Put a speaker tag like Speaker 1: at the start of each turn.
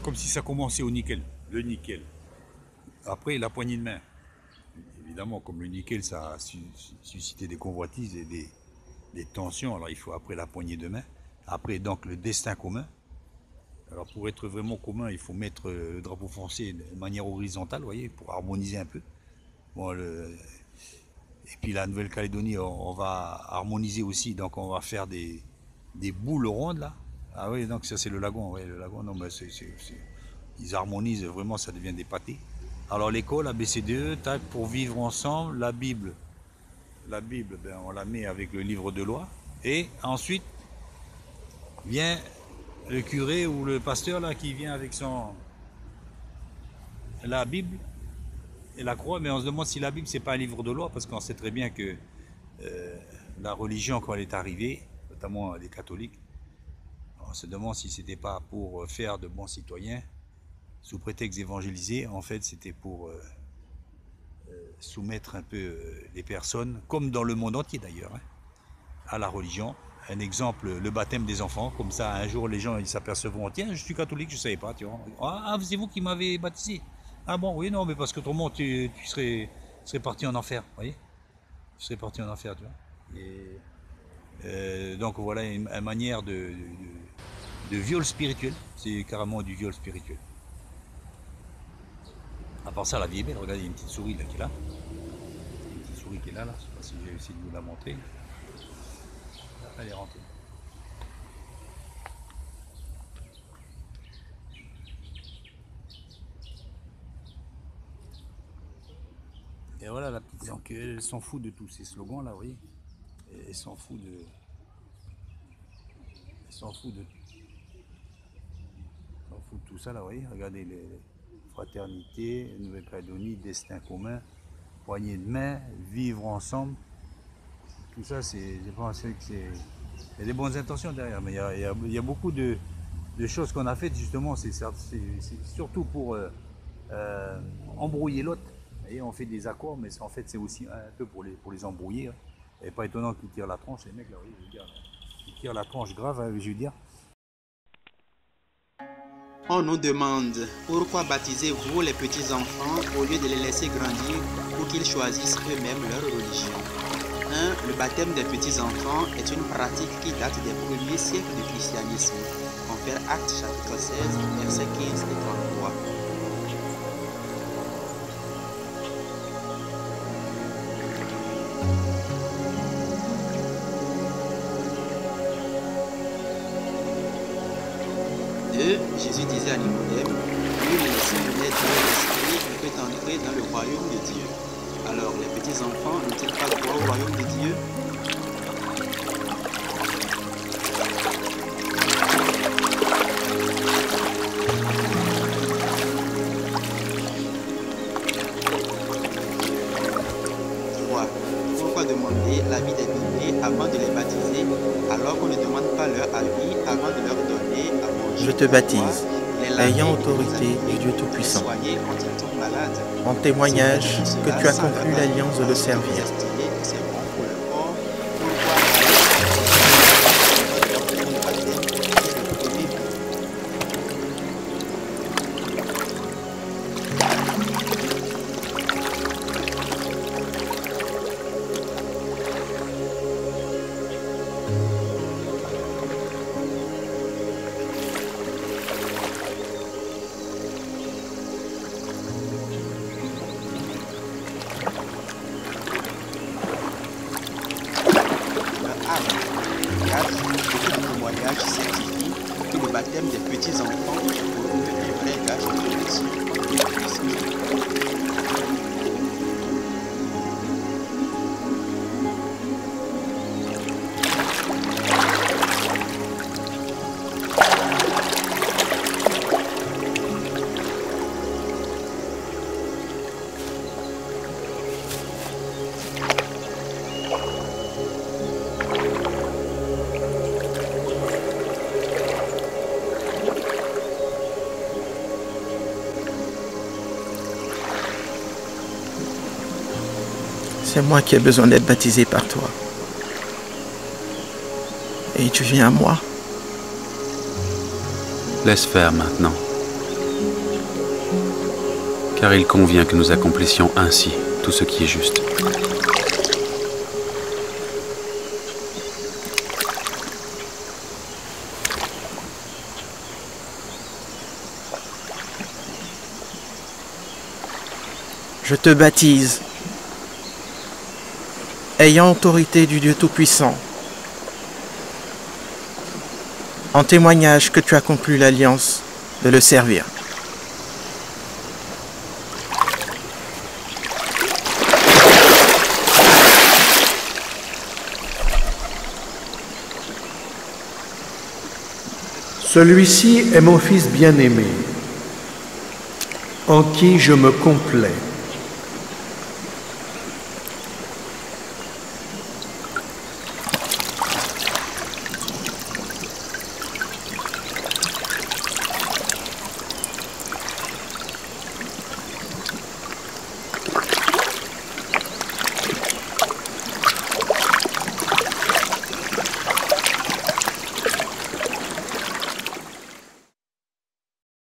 Speaker 1: comme si ça commençait au nickel, le nickel. Après, la poignée de main. Évidemment, comme le nickel, ça a suscité des convoitises et des tensions. Alors, il faut après la poignée de main. Après, donc, le destin commun. Alors, pour être vraiment commun, il faut mettre le drapeau français de manière horizontale, vous voyez, pour harmoniser un peu. Bon, et puis, la Nouvelle-Calédonie, on va harmoniser aussi. Donc, on va faire des boules rondes, là. Ah oui, donc ça, c'est le lagon. Ouais, le lagon, non, mais ils harmonisent vraiment, ça devient des pâtés. Alors l'école, ABCDE, tac, pour vivre ensemble, la Bible, ben, on la met avec le livre de loi. Et ensuite vient le curé ou le pasteur là qui vient avec la Bible et la croix. Mais on se demande si la Bible c'est pas un livre de loi parce qu'on sait très bien que la religion quand elle est arrivée, notamment les catholiques, on se demande si c'était pas pour faire de bons citoyens sous prétexte d'évangéliser. En fait, c'était pour soumettre un peu les personnes, comme dans le monde entier d'ailleurs, hein, à la religion. Un exemple, le baptême des enfants, comme ça un jour les gens ils s'apercevront, tiens je suis catholique, je ne savais pas, tu vois. Ah c'est vous qui m'avez baptisé. Ah bon oui non mais parce que autrement tu serais parti en enfer, vous voyez. Tu serais parti en enfer, tu vois. Et, donc voilà une manière de viol spirituel, c'est carrément du viol spirituel. À part ça la vie est belle, regardez il y a une petite souris là qui est là. Une petite souris qui est là, je ne sais pas si j'ai essayé de vous la montrer. Elle est rentrée. Et voilà la petite, donc elle s'en fout de tous ces slogans là, vous voyez. Elle s'en fout de. Elle s'en fout de. S'en fout de tout ça là, vous voyez. Regardez les fraternité, Nouvelle-Calédonie, destin commun, poignée de main, vivre ensemble. Tout ça, je pense que c'est. Il y a des bonnes intentions derrière, mais il y a beaucoup de choses qu'on a faites justement, c'est surtout pour embrouiller l'autre. Et on fait des accords, mais en fait c'est aussi un peu pour les embrouiller. Hein. Et pas étonnant qu'ils tirent la tronche, les mecs là, oui, je veux dire, ils tirent la tronche grave, hein, je veux dire.
Speaker 2: On nous demande pourquoi baptisez-vous les petits-enfants au lieu de les laisser grandir pour qu'ils choisissent eux-mêmes leur religion. 1. Le baptême des petits-enfants est une pratique qui date des premiers siècles du christianisme. Compare Actes chapitre 16, versets 15 et 33. Jésus disait à Nicodème, nul ne laissant le lait dans l'esprit ne peut entrer dans le royaume de Dieu. Alors les petits-enfants n'ont-ils pas droit au royaume de Dieu? Pourquoi demander l'avis des bébés avant de les baptiser alors qu'on ne demande pas leur avis avant de leur donner à manger?
Speaker 3: Je te baptise, ayant autorité du Dieu Tout-Puissant, en témoignage que tu as conclu l'alliance de le servir.
Speaker 2: Beaucoup de témoignages certifient que le baptême des petits-enfants constitue un vrai gage de bénédiction et de prospérité.
Speaker 3: C'est moi qui ai besoin d'être baptisé par toi. Et tu viens à moi.
Speaker 4: Laisse faire maintenant. car il convient que nous accomplissions ainsi tout ce qui est juste.
Speaker 3: Je te baptise, ayant autorité du Dieu Tout-Puissant, en témoignage que tu as conclu l'alliance de le servir.
Speaker 5: Celui-ci est mon fils bien-aimé, en qui je me complais.